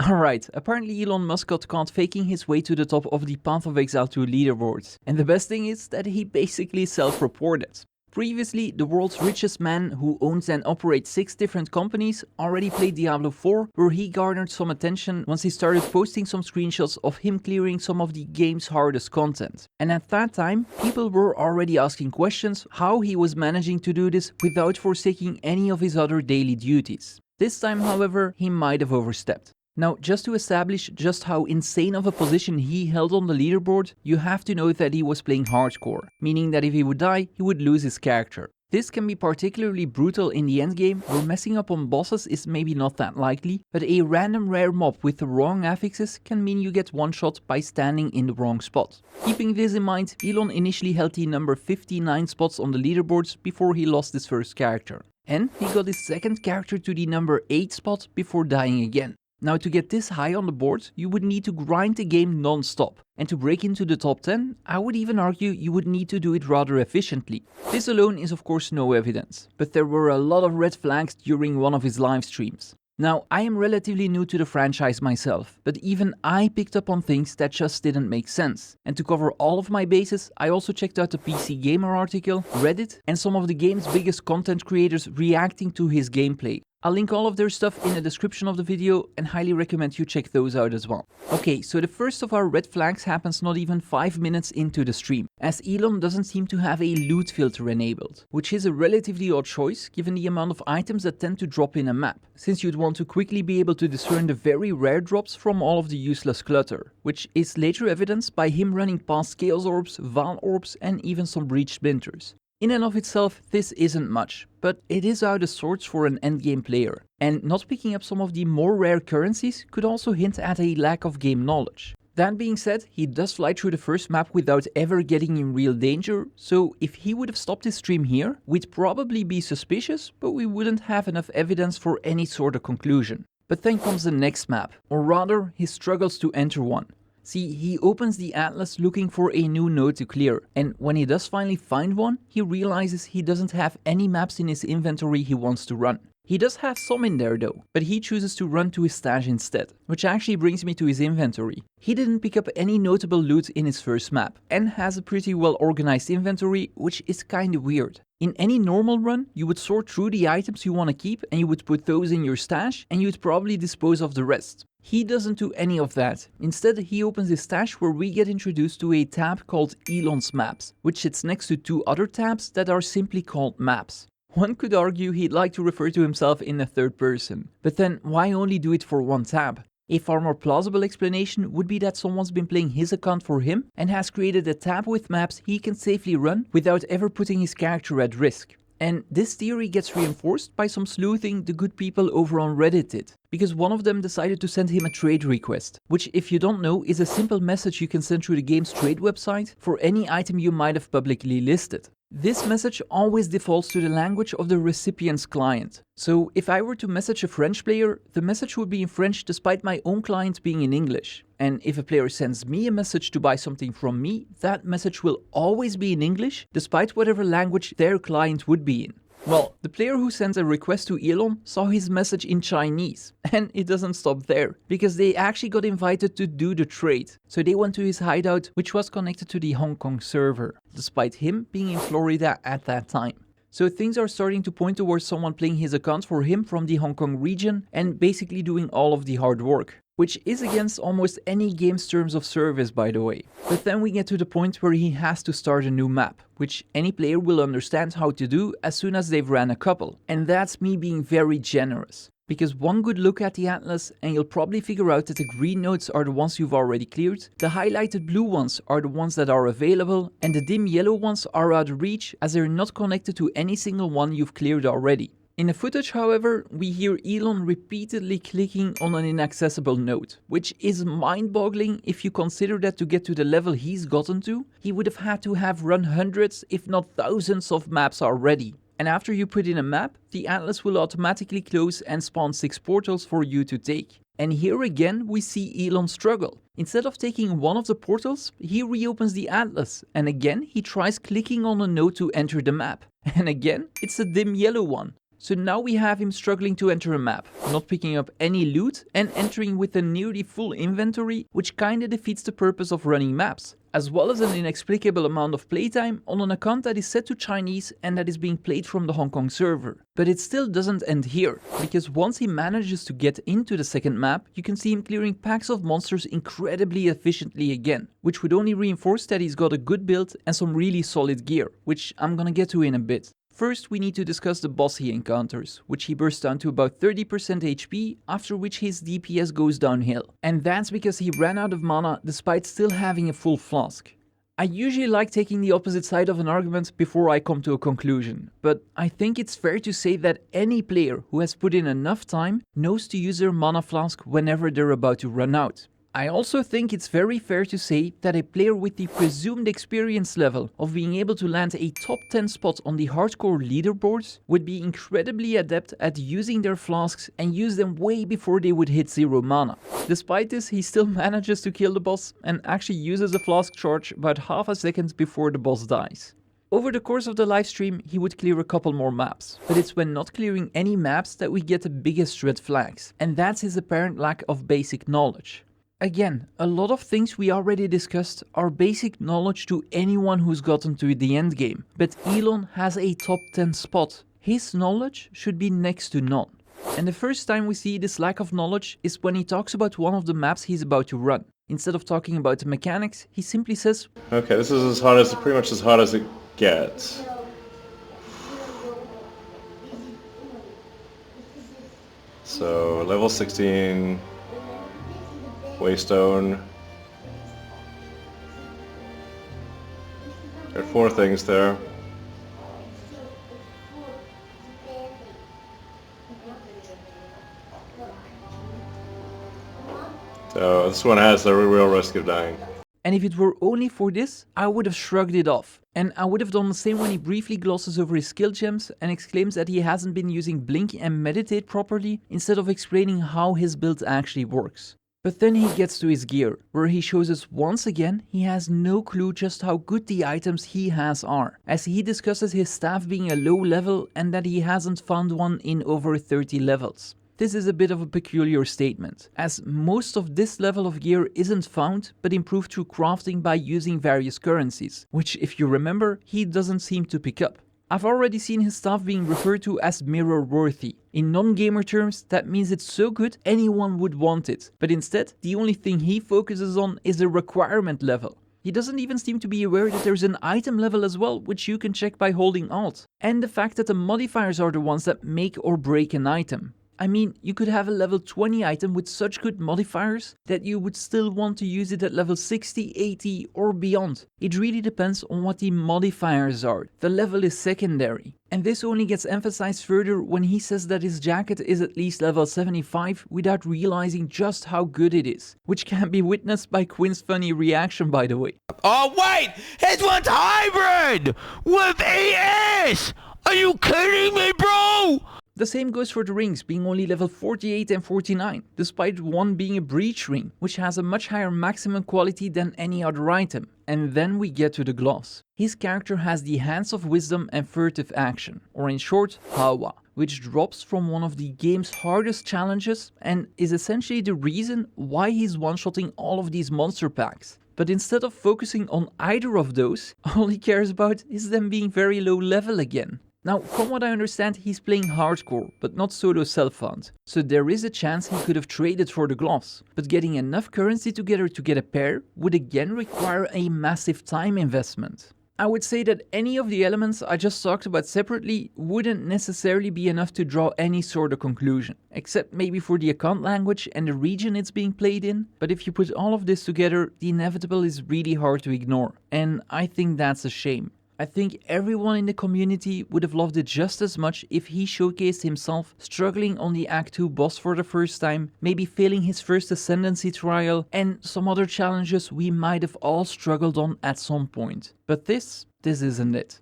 Alright, apparently Elon Musk got caught faking his way to the top of the Path of Exile 2 leaderboards. And the best thing is that he basically self-reported. Previously, the world's richest man, who owns and operates 6 different companies, already played Diablo 4, where he garnered some attention once he started posting some screenshots of him clearing some of the game's hardest content. And at that time, people were already asking questions how he was managing to do this without forsaking any of his other daily duties. This time, however, he might have overstepped. Now, just to establish just how insane of a position he held on the leaderboard, you have to know that he was playing hardcore, meaning that if he would die, he would lose his character. This can be particularly brutal in the endgame, where messing up on bosses is maybe not that likely, but a random rare mob with the wrong affixes can mean you get one shot by standing in the wrong spot. Keeping this in mind, Elon initially held the number 59 spots on the leaderboards before he lost his first character. And he got his second character to the number 8 spot before dying again. Now, to get this high on the board, you would need to grind the game non-stop. And to break into the top 10, I would even argue you would need to do it rather efficiently. This alone is of course no evidence, but there were a lot of red flags during one of his live streams. Now, I am relatively new to the franchise myself, but even I picked up on things that just didn't make sense. And to cover all of my bases, I also checked out the PC Gamer article, Reddit, and some of the game's biggest content creators reacting to his gameplay. I'll link all of their stuff in the description of the video and highly recommend you check those out as well. Okay, so the first of our red flags happens not even 5 minutes into the stream, as Elon doesn't seem to have a loot filter enabled, which is a relatively odd choice given the amount of items that tend to drop in a map, since you'd want to quickly be able to discern the very rare drops from all of the useless clutter, which is later evidenced by him running past Chaos Orbs, Val Orbs and even some Breach Splinters. In and of itself, this isn't much, but it is out of sorts for an endgame player, and not picking up some of the more rare currencies could also hint at a lack of game knowledge. That being said, he does fly through the first map without ever getting in real danger, so if he would have stopped his stream here, we'd probably be suspicious, but we wouldn't have enough evidence for any sort of conclusion. But then comes the next map, or rather, he struggles to enter one. See, he opens the atlas looking for a new node to clear, and when he does finally find one, he realizes he doesn't have any maps in his inventory he wants to run. He does have some in there though, but he chooses to run to his stash instead, which actually brings me to his inventory. He didn't pick up any notable loot in his first map, and has a pretty well organized inventory, which is kinda weird. In any normal run, you would sort through the items you want to keep and you would put those in your stash and you'd probably dispose of the rest. He doesn't do any of that. Instead, he opens his stash where we get introduced to a tab called Elon's Maps, which sits next to 2 other tabs that are simply called Maps. One could argue he'd like to refer to himself in the third person, but then why only do it for one tab? A far more plausible explanation would be that someone's been playing his account for him and has created a tab with maps he can safely run without ever putting his character at risk. And this theory gets reinforced by some sleuthing the good people over on Reddit did, because one of them decided to send him a trade request, which, if you don't know, is a simple message you can send through the game's trade website for any item you might have publicly listed. This message always defaults to the language of the recipient's client. So if I were to message a French player, the message would be in French despite my own client being in English. And if a player sends me a message to buy something from me, that message will always be in English despite whatever language their client would be in. Well, the player who sent a request to Elon saw his message in Chinese, and it doesn't stop there, because they actually got invited to do the trade. So they went to his hideout, which was connected to the Hong Kong server, despite him being in Florida at that time. So things are starting to point towards someone playing his account for him from the Hong Kong region and basically doing all of the hard work. Which is against almost any game's terms of service, by the way. But then we get to the point where he has to start a new map, which any player will understand how to do as soon as they've ran a couple. And that's me being very generous. Because one good look at the atlas and you'll probably figure out that the green nodes are the ones you've already cleared, the highlighted blue ones are the ones that are available, and the dim yellow ones are out of reach as they're not connected to any single one you've cleared already. In the footage, however, we hear Elon repeatedly clicking on an inaccessible node, which is mind-boggling if you consider that to get to the level he's gotten to, he would have had to have run hundreds, if not thousands of maps already. And after you put in a map, the atlas will automatically close and spawn 6 portals for you to take. And here again we see Elon struggle. Instead of taking one of the portals, he reopens the atlas, and again he tries clicking on a node to enter the map. And again, it's a dim yellow one. So now we have him struggling to enter a map, not picking up any loot and entering with a nearly full inventory, which kinda defeats the purpose of running maps, as well as an inexplicable amount of playtime on an account that is set to Chinese and that is being played from the Hong Kong server. But it still doesn't end here, because once he manages to get into the second map, you can see him clearing packs of monsters incredibly efficiently again, which would only reinforce that he's got a good build and some really solid gear, which I'm gonna get to in a bit. First, we need to discuss the boss he encounters, which he bursts down to about 30% HP, after which his DPS goes downhill. And that's because he ran out of mana despite still having a full flask. I usually like taking the opposite side of an argument before I come to a conclusion, but I think it's fair to say that any player who has put in enough time knows to use their mana flask whenever they're about to run out. I also think it's very fair to say that a player with the presumed experience level of being able to land a top 10 spot on the Hardcore Leaderboards would be incredibly adept at using their flasks and use them way before they would hit 0 mana. Despite this, he still manages to kill the boss and actually uses a flask charge about half a second before the boss dies. Over the course of the livestream, he would clear a couple more maps, but it's when not clearing any maps that we get the biggest red flags, and that's his apparent lack of basic knowledge. Again, a lot of things we already discussed are basic knowledge to anyone who's gotten to the endgame, but Elon has a top 10 spot. His knowledge should be next to none. And the first time we see this lack of knowledge is when he talks about one of the maps he's about to run. Instead of talking about the mechanics, he simply says, "Okay, this is pretty much as hard as it gets." So, level 16... Waystone. There are 4 things there. So this one has a real risk of dying. And if it were only for this, I would have shrugged it off. And I would have done the same when he briefly glosses over his skill gems and exclaims that he hasn't been using Blink and Meditate properly, instead of explaining how his build actually works. But then he gets to his gear, where he shows us once again he has no clue just how good the items he has are, as he discusses his staff being a low level and that he hasn't found one in over 30 levels. This is a bit of a peculiar statement, as most of this level of gear isn't found but improved through crafting by using various currencies, which, if you remember, he doesn't seem to pick up. I've already seen his stuff being referred to as mirror-worthy. In non-gamer terms, that means it's so good anyone would want it, but instead, the only thing he focuses on is the requirement level. He doesn't even seem to be aware that there's an item level as well, which you can check by holding Alt, and the fact that the modifiers are the ones that make or break an item. I mean, you could have a level 20 item with such good modifiers that you would still want to use it at level 60, 80 or beyond. It really depends on what the modifiers are. The level is secondary. And this only gets emphasized further when he says that his jacket is at least level 75 without realizing just how good it is. Which can be witnessed by Quinn's funny reaction, by the way. Oh wait! His one's hybrid! With ES! Are you kidding me, bro? The same goes for the rings being only level 48 and 49, despite one being a breach ring, which has a much higher maximum quality than any other item. And then we get to the gloss. His character has the Hands of Wisdom and Furtive Action, or in short, Hawa, which drops from one of the game's hardest challenges and is essentially the reason why he's one-shotting all of these monster packs. But instead of focusing on either of those, all he cares about is them being very low level again. Now, from what I understand, he's playing hardcore, but not solo self-found. So there is a chance he could have traded for the gloss. But getting enough currency together to get a pair would again require a massive time investment. I would say that any of the elements I just talked about separately wouldn't necessarily be enough to draw any sort of conclusion, except maybe for the account language and the region it's being played in. But if you put all of this together, the inevitable is really hard to ignore, and I think that's a shame. I think everyone in the community would have loved it just as much if he showcased himself struggling on the Act 2 boss for the first time, maybe failing his first Ascendancy trial, and some other challenges we might have all struggled on at some point. But this isn't it.